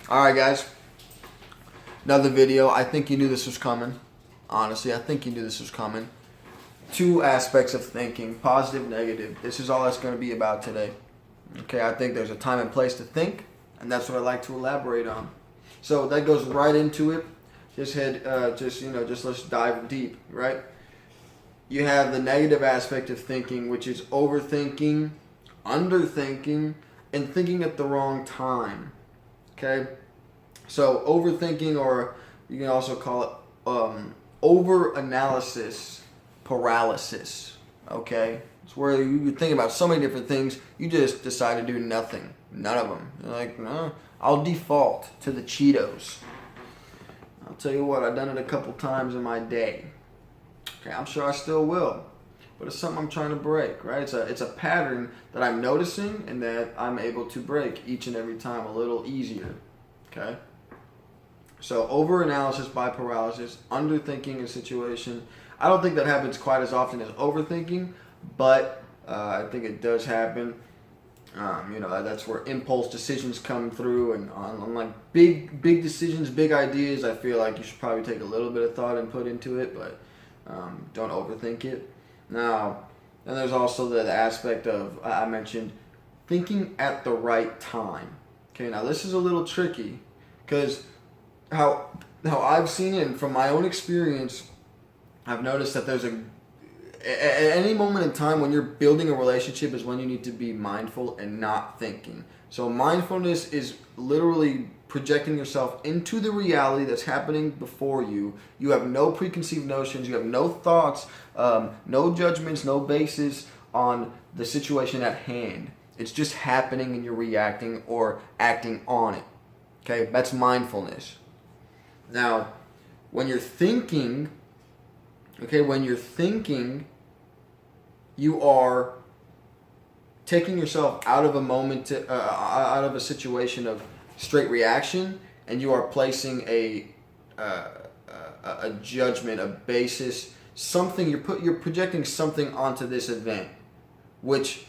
Alright guys, another video. I think you knew this was coming. Honestly, I think you knew this was coming. Two aspects of thinking, positive, negative. This is all that's going to be about today. Okay, I think there's a time and place to think, and that's what I like to elaborate on. So that goes right into it. Just let's dive deep, right? You have the negative aspect of thinking, which is overthinking, underthinking, and thinking at the wrong time. Okay? So overthinking, or you can also call it over-analysis paralysis. Okay? It's where you think about so many different things, you just decide to do nothing. None of them. You're like, no, I'll default to the Cheetos. I'll tell you what, I've done it a couple times in my day. Okay, I'm sure I still will. But it's something I'm trying to break, right? It's a pattern that I'm noticing and that I'm able to break each and every time a little easier. Okay? So over-analysis by paralysis, underthinking a situation. I don't think that happens quite as often as overthinking, but I think it does happen. That's where impulse decisions come through, and on like big decisions, big ideas, I feel like you should probably take a little bit of thought and put into it, but don't overthink it. Now, then there's also the aspect of, I mentioned, thinking at the right time. Okay, now this is a little tricky, because how I've seen it, and from my own experience, I've noticed that there's at any moment in time when you're building a relationship is when you need to be mindful and not thinking. So mindfulness is literally projecting yourself into the reality that's happening before you. You have no preconceived notions. You have no thoughts, no judgments, no basis on the situation at hand. It's just happening and you're reacting or acting on it. Okay, that's mindfulness. Now, when you're thinking, you are taking yourself out of a moment, out of a situation of straight reaction, and you are placing a judgment, a basis, something. You're projecting something onto this event, which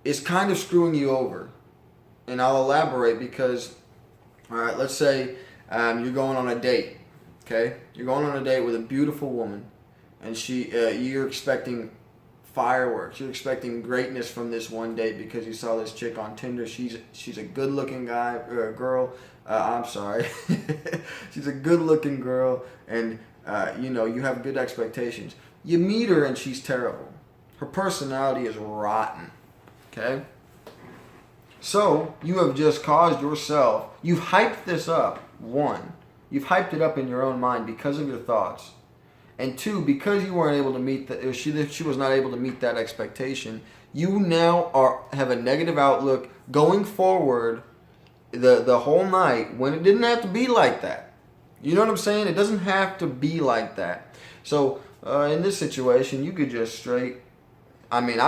is kind of screwing you over. And I'll elaborate because, all right, let's say you're going on a date. Okay, you're going on a date with a beautiful woman, and you're expecting fireworks. You're expecting greatness from this one date because you saw this chick on Tinder. She's a good-looking girl. I'm sorry. She's a good-looking girl, and you have good expectations. You meet her and she's terrible. Her personality is rotten. Okay? So, you have just caused yourself, you've hyped this up. One, you've hyped it up in your own mind because of your thoughts. And two, because you weren't able to meet she was not able to meet that expectation, you now have a negative outlook going forward the whole night when it didn't have to be like that. You know what I'm saying? It doesn't have to be like that. So in this situation, you could just I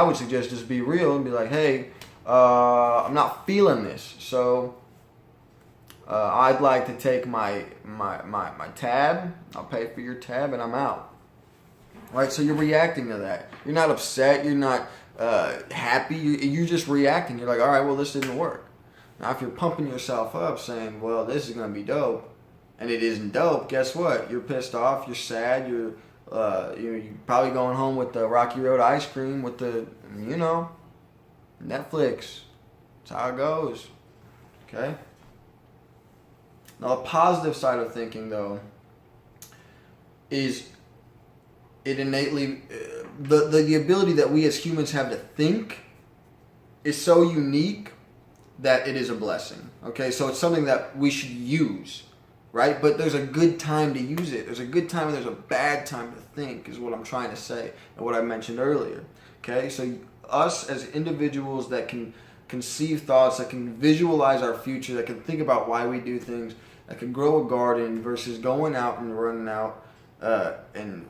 would suggest just be real and be like, hey, I'm not feeling this. So I'd like to take my tab. I'll pay for your tab, and I'm out. Right? So you're reacting to that. You're not upset. You're not happy. You're just reacting. You're like, all right, well, this didn't work. Now, if you're pumping yourself up, saying, well, this is going to be dope, and it isn't dope, guess what? You're pissed off. You're sad. You're probably going home with the Rocky Road ice cream with the, Netflix. That's how it goes. Okay? Now, the positive side of thinking, though, is it innately, the ability that we as humans have to think is so unique that it is a blessing. Okay, so it's something that we should use, right? But there's a good time to use it. There's a good time and there's a bad time to think, is what I'm trying to say, and what I mentioned earlier. Okay, so us as individuals that can conceive thoughts, that can visualize our future, that can think about why we do things, that can grow a garden versus going out and running out and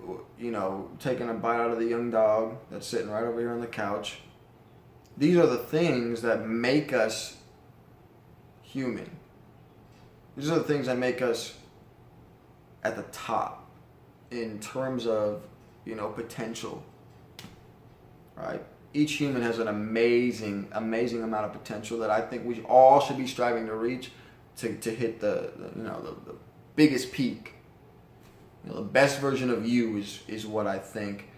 taking a bite out of the young dog that's sitting right over here on the couch. These are the things that make us human. These are the things that make us at the top in terms of potential. Right? Each human has an amazing amount of potential that I think we all should be striving to reach. to hit the biggest peak. The best version of you is what I think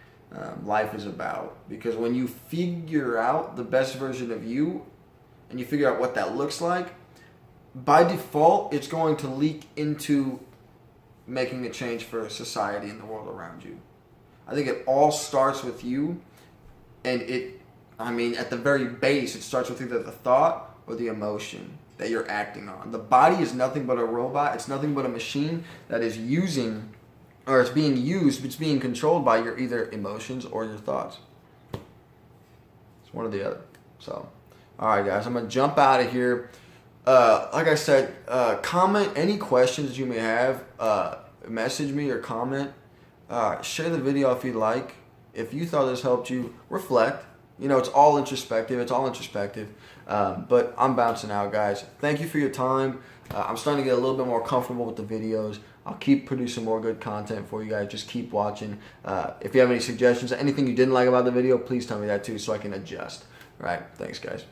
life is about. Because when you figure out the best version of you and you figure out what that looks like, by default, it's going to leak into making a change for society and the world around you. I think it all starts with you, and at the very base, it starts with either the thought or the emotion that you're acting on. The body is nothing but a robot. It's nothing but a machine that is it's being controlled by your either emotions or your thoughts. It's one or the other. So, all right, guys, I'm going to jump out of here. Like I said, comment any questions that you may have. Message me or comment. Share the video if you'd like. If you thought this helped you, reflect. It's all introspective. But I'm bouncing out, guys. Thank you for your time. I'm starting to get a little bit more comfortable with the videos. I'll keep producing more good content for you guys. Just keep watching. If you have any suggestions, anything you didn't like about the video, please tell me that too so I can adjust. All right. Thanks, guys.